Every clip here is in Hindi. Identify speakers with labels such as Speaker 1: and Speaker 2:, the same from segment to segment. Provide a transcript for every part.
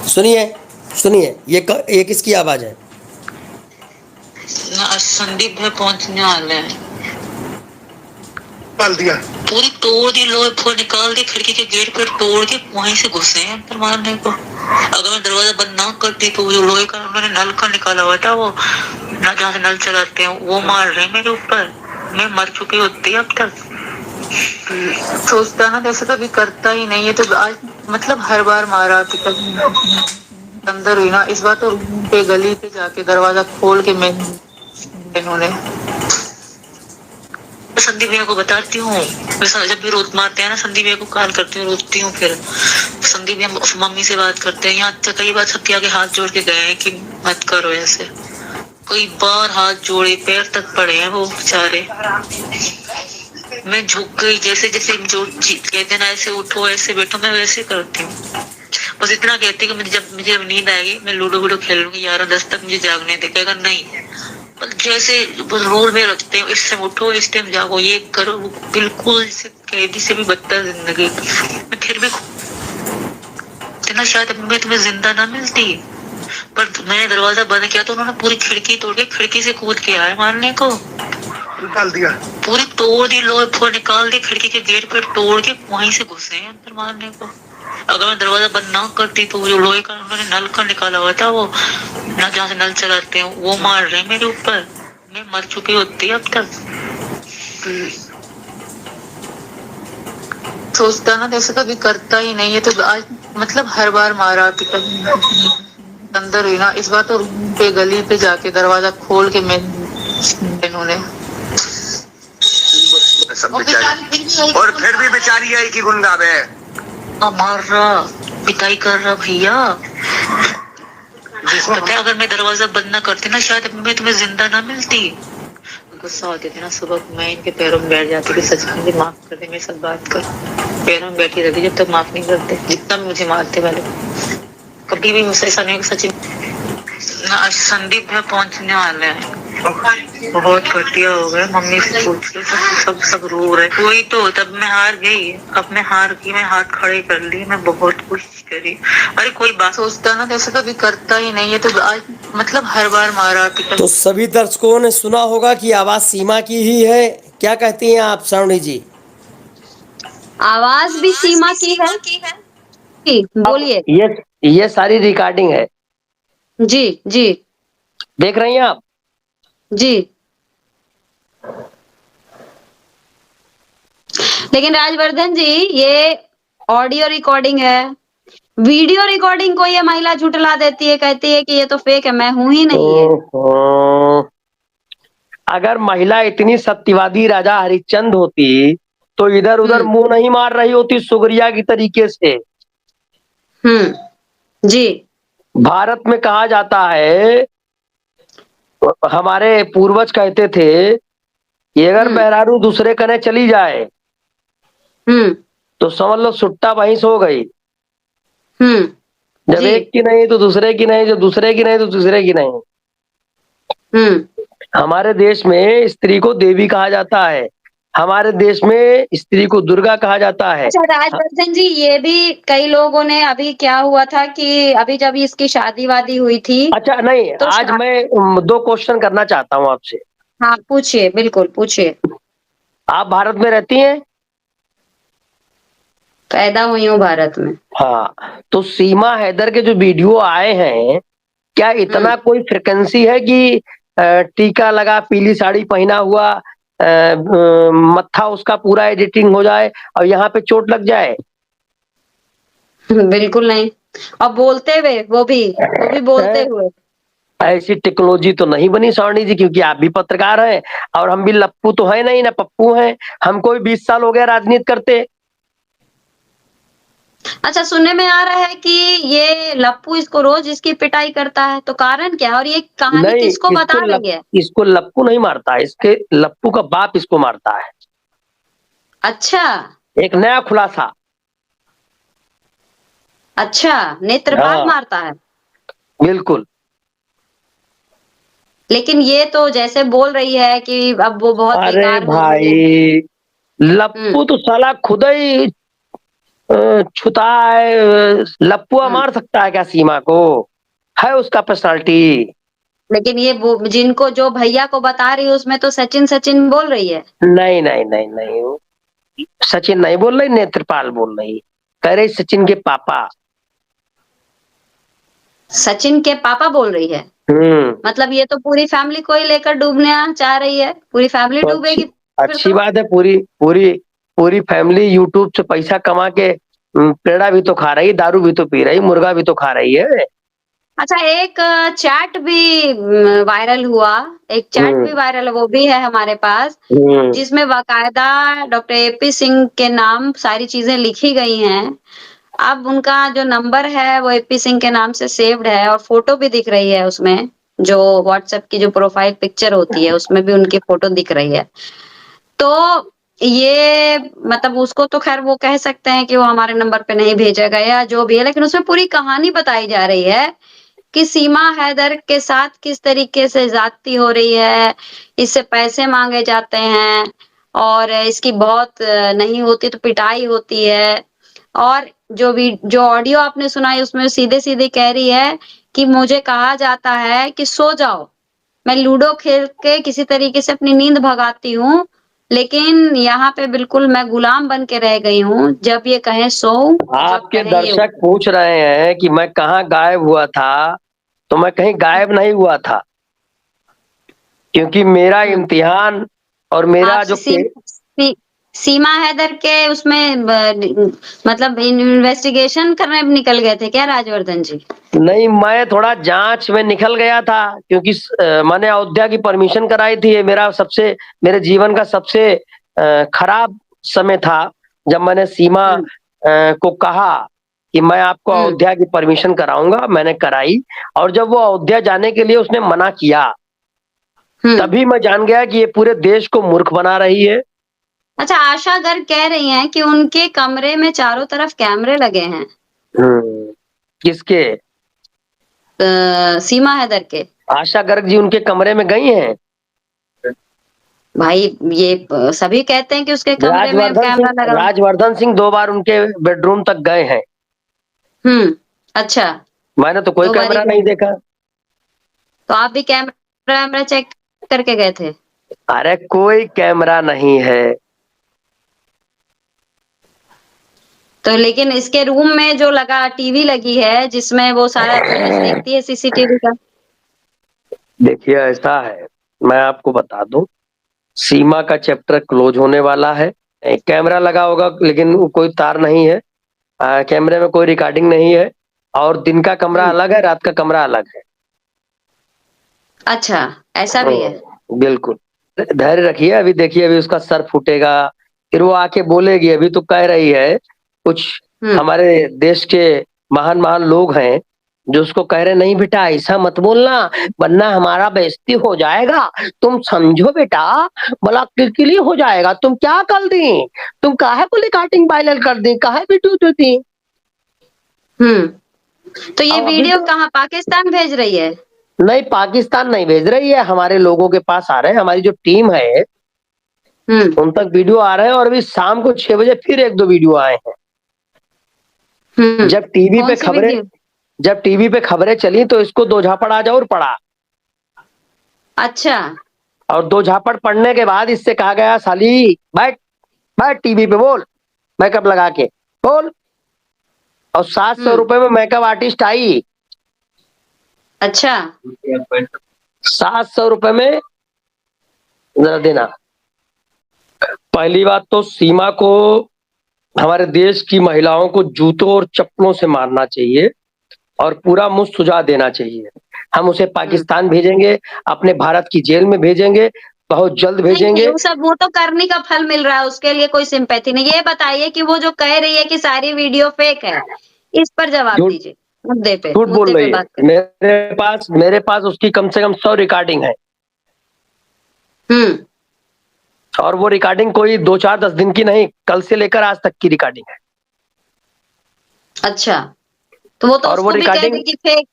Speaker 1: सुनिए, सुनिए, ये किसकी आवाज है?
Speaker 2: संदीप भाई पहुंचने वाले हैं। डाल दिया, पूरी तोड़ दी, लोहे फोड़ निकाल दी, खिड़की के गेट पर तोड़ के वहीं से घुसे हैं अंदर मारने को। अगर मैं दरवाजा बंद ना करती तो जो लोहे का उन्होंने नल का निकाला हुआ था, वो ना जहाँ से नल चलाते हैं, वो मार रहे हैं मेरे ऊपर। मैं मर चुकी होती अब तक। सोचता ना जैसे कभी करता ही नहीं है, तो आज मतलब हर बार मारा अंदर हुई ना, इस बार तो पे गली पे जाके दरवाजा खोल के मैं इन्होंने संदीप भैया को बताती हूँ। जब भी रोज मारते हैं ना, संदीप भैया को कॉल करती हूँ, रोती हूँ। फिर संदीप भैया मम्मी से बात करते हैं। यहाँ तक कई बार सत्या के हाथ जोड़ के गए हैं कि मत करो ऐसे। कई बार हाथ जोड़े, पैर तक पड़े हैं वो बेचारे। मैं झुक गई, जैसे जैसे जो कहते ना ऐसे उठो ऐसे बैठो, मैं वैसे करती हूँ। बस इतना कहती कि मुझे जब नींद आएगी मैं लूडो वूडो खेल लूंगी, 11-10 तक मुझे जागने दे। कहेगा नहीं, जैसे रूल में रखते हो, इस टाइम उठो इस टाइम जागो, ये करो वो, बिल्कुल कैदी से भी बदतर जिंदगी। मैं फिर भी इतना, शायद मैं तुम्हें जिंदा ना मिलती, पर मैंने दरवाजा बंद किया तो उन्होंने पूरी खिड़की तोड़ के खिड़की से कूद के आए मारने को। निकाल दिया, पूरी तोड़ दी, लोहे फोड़ निकाल दी, खिड़की के गेट पर तोड़ के वहीं से घुसे हैं अंदर मारने को। अगर मैं दरवाजा बंद ना करती तो जो लोहे का उन्होंने नल का निकाला हुआ था, वो ना जहाँ से नल चलाते हैं, वो मार रहे हैं मेरे ऊपर। मैं मर चुकी होती अब तक। सोचता ना जैसे कभी करता ही नहीं है, तो आज मतलब हर बार मारा अंदर हुई ना, इस बार तो पे गली पे जाके दरवाजा खोल के मैं इन्होंने सब बेचारी, और फिर भी बेचारी है कि गुंडा है मार रहा, पिटाई कर रहा भैया। पता है अगर मैं दरवाजा बंद ना करती ना, शायद मैं तुम्हें जिंदा ना मिलती। गुस्सा होती थी ना, सुबह मैं इनके पैरों में बैठ जाती थी, सच में मुझे माफ कर दे, मेरे साथ बात कर। पैरों में बैठी रहती जब तक माफ नहीं करते, जितना भी मुझे मारते पहले। कभी भी मुझसे ऐसा नहीं, सच में। संदीप भाई पहुंचने वाले हैं। बहुत घटिया हो गए, मम्मी से पूछ के सब रो रहे। वही तो, तब मैं हार गई, अब मैं हार गई, मैं हाथ खड़े कर ली, मैं बहुत कोशिश करी। अरे कोई बात सोचता ना जैसे कभी करता ही नहीं है, तो आज मतलब हर बार मारा पिटा।
Speaker 1: तो सभी दर्शकों ने सुना होगा कि आवाज सीमा की ही है। क्या कहती हैं आप सावनी जी?
Speaker 3: आवाज भी सीमा की है जी, बोलिए।
Speaker 1: ये सारी रिकॉर्डिंग है,
Speaker 3: जी जी
Speaker 1: देख रही हैं आप?
Speaker 3: जी। लेकिन राजवर्धन जी, ये ऑडियो रिकॉर्डिंग है, वीडियो रिकॉर्डिंग को ये महिला झुठला देती है, कहती है कि ये तो फेक है, मैं हूं ही नहीं है।
Speaker 1: अगर महिला इतनी सत्यवादी राजा हरिश्चंद्र होती तो इधर उधर मुंह नहीं मार रही होती सुगरिया की तरीके से।
Speaker 3: जी।
Speaker 1: भारत में कहा जाता है, हमारे पूर्वज कहते थे कि अगर मेहरारू दूसरे कने चली जाए तो समझ लो सुट्टा वहीं सो गई। जब एक की नहीं तो दूसरे की नहीं, जो दूसरे की नहीं तो तीसरे की नहीं। हमारे देश में स्त्री को देवी कहा जाता है, हमारे देश में स्त्री को दुर्गा कहा जाता है।
Speaker 3: अच्छा राजवर्धन जी, ये भी कई लोगों ने, अभी क्या हुआ था कि अभी जब इसकी शादी वादी हुई थी।
Speaker 1: अच्छा नहीं,
Speaker 3: तो
Speaker 1: आज मैं 2 क्वेश्चन करना चाहता हूँ आपसे।
Speaker 3: हाँ पूछिए, बिल्कुल पूछिए।
Speaker 1: आप भारत में रहती हैं?
Speaker 3: पैदा हुई हूँ भारत में।
Speaker 1: हाँ, तो सीमा हैदर के जो वीडियो आए हैं, क्या इतना कोई फ्रिक्वेंसी है कि टीका लगा, पीली साड़ी पहना हुआ, मत्था उसका पूरा एडिटिंग हो जाए और यहाँ पे चोट लग जाए?
Speaker 3: बिल्कुल नहीं। और बोलते हुए, वो भी बोलते हुए।
Speaker 1: ऐसी टेक्नोलॉजी तो नहीं बनी सावनी जी, क्योंकि आप भी पत्रकार हैं और हम भी लप्पू तो है नहीं ना पप्पू हैं। हमको भी 20 साल हो गया राजनीति करते।
Speaker 3: अच्छा, सुनने में आ रहा है कि ये लप्पू इसको रोज इसकी पिटाई करता है, तो कारण क्या है और ये कहानी
Speaker 1: नहीं,
Speaker 3: किसको बता रही है?
Speaker 1: इसको लप्पू नहीं मारता, इसके लप्पू का बाप इसको मारता है।
Speaker 3: अच्छा
Speaker 1: एक नया खुलासा।
Speaker 3: अच्छा, नेत्रपाल मारता है।
Speaker 1: बिल्कुल।
Speaker 3: लेकिन ये तो जैसे बोल रही है कि अब वो बहुत
Speaker 1: अरे
Speaker 3: बेकार हो गई है।
Speaker 1: भाई, लप्पू तो साला खुद ही छुता है, लपुआ मार सकता है क्या सीमा को? है उसका पर्सनालिटी?
Speaker 3: लेकिन ये वो जिनको जो भैया को बता रही है उसमें तो सचिन सचिन बोल रही है।
Speaker 1: नहीं नहीं नहीं नहीं, सचिन नहीं बोल रही, नेत्रपाल बोल रही, कह रही सचिन के पापा।
Speaker 3: सचिन के पापा बोल रही है। मतलब ये तो पूरी फैमिली को ही लेकर डूबने चाह रही है, पूरी फैमिली
Speaker 1: तो
Speaker 3: डूबेगी
Speaker 1: अच्छी
Speaker 3: फिर
Speaker 1: अच्छी
Speaker 3: तो।
Speaker 1: बात है, पूरी पूरी पूरी फैमिली यूट्यूब से पैसा कमा के पेड़ा भी तो खा रही, दारू भी तो पी रही, मुर्गा भी तो खा रही है।
Speaker 3: अच्छा, एक चैट भी वायरल हुआ, एक चैट भी
Speaker 1: हम्म
Speaker 3: वायरल है, वो भी है हमारे पास,
Speaker 1: हम्म
Speaker 3: जिसमें बाकायदा डॉक्टर एपी सिंह के नाम सारी चीजें लिखी गई हैं। अब उनका जो नंबर है वो एपी सिंह के नाम से सेव्ड है और फोटो भी दिख रही है उसमें, जो व्हाट्सएप की जो प्रोफाइल पिक्चर होती है उसमें भी उनकी फोटो दिख रही है। तो ये मतलब उसको तो खैर वो कह सकते हैं कि वो हमारे नंबर पे नहीं भेजा गया जो भी है, लेकिन उसमें पूरी कहानी बताई जा रही है कि सीमा हैदर के साथ किस तरीके से ज्यादती हो रही है, इससे पैसे मांगे जाते हैं और इसकी बहुत नहीं होती तो पिटाई होती है। और जो ऑडियो आपने सुनाई उसमें सीधे सीधे कह रही है कि मुझे कहा जाता है कि सो जाओ, मैं लूडो खेल के किसी तरीके से अपनी नींद भगाती हूँ, लेकिन यहाँ पे बिल्कुल मैं गुलाम बन के रह गई हूँ, जब ये कहें सो, जब
Speaker 1: आपके
Speaker 3: कहें ये उठ।
Speaker 1: दर्शक पूछ रहे हैं कि मैं कहाँ गायब हुआ था, तो मैं कहीं गायब नहीं हुआ था, क्योंकि मेरा
Speaker 3: हम्म।
Speaker 1: इम्तिहान और
Speaker 3: आप
Speaker 1: मेरा जो
Speaker 3: सीमा हैदर के उसमें मतलब इन्वेस्टिगेशन करने निकल गए थे क्या राजवर्धन जी?
Speaker 1: नहीं, मैं थोड़ा जांच में निकल गया था, क्योंकि मैंने अयोध्या की परमिशन कराई थी। ये मेरे जीवन का सबसे खराब समय था, जब मैंने सीमा
Speaker 3: हम्म।
Speaker 1: को कहा कि मैं आपको
Speaker 3: हम्म।
Speaker 1: अयोध्या की परमिशन कराऊंगा, मैंने कराई। और जब वो अयोध्या जाने के लिए उसने मना किया,
Speaker 3: हम्म।
Speaker 1: तभी मैं जान गया कि ये पूरे देश को मूर्ख बना रही है।
Speaker 3: अच्छा, आशा गर्ग कह रही हैं कि उनके कमरे में चारों तरफ कैमरे लगे हैं।
Speaker 1: किसके?
Speaker 3: सीमा हैदर के।
Speaker 1: आशा गर्ग जी उनके कमरे में गई हैं?
Speaker 3: भाई ये सभी कहते हैं कि उसके कमरे में कैमरा लगा।
Speaker 1: राजवर्धन सिंह 2 बार उनके बेडरूम तक गए हैं।
Speaker 3: अच्छा।
Speaker 1: मैंने तो कोई
Speaker 3: 2 बार ही
Speaker 1: कैमरा
Speaker 3: गए,
Speaker 1: नहीं देखा।
Speaker 3: तो आप भी कैमरा वैमरा चेक करके गए थे?
Speaker 1: अरे कोई कैमरा नहीं है।
Speaker 3: तो लेकिन इसके रूम में जो लगा टीवी लगी है जिसमें वो सारा फुटेज देखती है सीसीटीवी का।
Speaker 1: देखिए ऐसा है, मैं आपको बता दूं, सीमा का चैप्टर क्लोज होने वाला है। एक कैमरा लगा होगा, लेकिन वो कोई तार नहीं है। कैमरे में कोई रिकॉर्डिंग नहीं है। और दिन का कमरा
Speaker 3: हम्म।
Speaker 1: अलग है, रात का कमरा अलग है।
Speaker 3: अच्छा, ऐसा भी है।
Speaker 1: बिल्कुल। धैर्य रखिए, अभी देखिए, अभी उसका सर फूटेगा, फिर वो आके बोलेगी। अभी तो कह रही है कुछ,
Speaker 3: हम्म।
Speaker 1: हमारे देश के महान महान लोग हैं जो उसको कह रहे, नहीं बेटा ऐसा मत बोलना, वरना हमारा बेइज्जती हो जाएगा, तुम समझो बेटा, बड़ा किरकिरी हो जाएगा। तुम क्या कर दी? तुम काहे को रिकॉर्डिंग वायरल कर दी, काहे वीडियो दे दी?
Speaker 3: हम्म। तो ये
Speaker 1: अब अभी
Speaker 3: वीडियो
Speaker 1: तो
Speaker 3: कहाँ पाकिस्तान भेज रही है?
Speaker 1: नहीं, पाकिस्तान नहीं भेज रही है, हमारे लोगों के पास आ रहे हैं, हमारी जो टीम है
Speaker 3: हम्म।
Speaker 1: उन तक वीडियो आ रहे हैं। और अभी शाम को 6 बजे फिर 1-2 वीडियो आए हैं।
Speaker 3: हम्म।
Speaker 1: जब टीवी
Speaker 3: कौन
Speaker 1: पे
Speaker 3: सी
Speaker 1: खबरें
Speaker 3: वीडियो?
Speaker 1: जब टीवी पे खबरें चली तो इसको 2 झापड़ आ और पड़ा।
Speaker 3: अच्छा।
Speaker 1: और 2 झापड़ पड़ने के बाद इससे कहा गया, साली बैठ, बैठ टीवी पे बोल, मेकअप लगा के बोल। और 700
Speaker 3: हम्म।
Speaker 1: रुपए में मेकअप आर्टिस्ट आई।
Speaker 3: अच्छा।
Speaker 1: 700 रुपए में, जरा देना। पहली बात तो सीमा को, हमारे देश की महिलाओं को जूतों और चप्पलों से मारना चाहिए और पूरा मुंह सुजा देना चाहिए। हम उसे
Speaker 3: हम्म।
Speaker 1: पाकिस्तान भेजेंगे, अपने भारत की जेल में भेजेंगे, बहुत जल्द
Speaker 3: नहीं नहीं,
Speaker 1: भेजेंगे।
Speaker 3: वो तो करने का फल मिल रहा है, उसके लिए कोई सिंपैथी नहीं। ये बताइए कि वो जो कह रही है कि सारी वीडियो फेक है, इस पर जवाब
Speaker 1: झूठ
Speaker 3: दीजिए। मुद्दे पे
Speaker 1: झूठ बोल
Speaker 3: मुद्दे पे
Speaker 1: रही है।
Speaker 3: बात करें।
Speaker 1: मेरे पास उसकी कम से कम 100 रिकॉर्डिंग है।
Speaker 3: हम्म।
Speaker 1: और वो रिकॉर्डिंग कोई 2-4-10 दिन की नहीं, कल से लेकर आज तक की रिकॉर्डिंग है।
Speaker 3: अच्छा, तो वो तो
Speaker 1: और वो
Speaker 3: उसको भी कह दे कि फेक।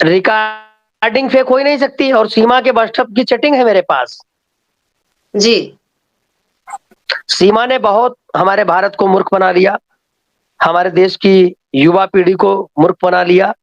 Speaker 1: रिकॉर्डिंग फेक हो ही नहीं सकती। और सीमा के व्हाट्सएप की चैटिंग है मेरे पास।
Speaker 3: जी।
Speaker 1: सीमा ने बहुत हमारे भारत को मूर्ख बना दिया। हमारे देश की युवा पीढ़ी को मूर्ख बना लिया।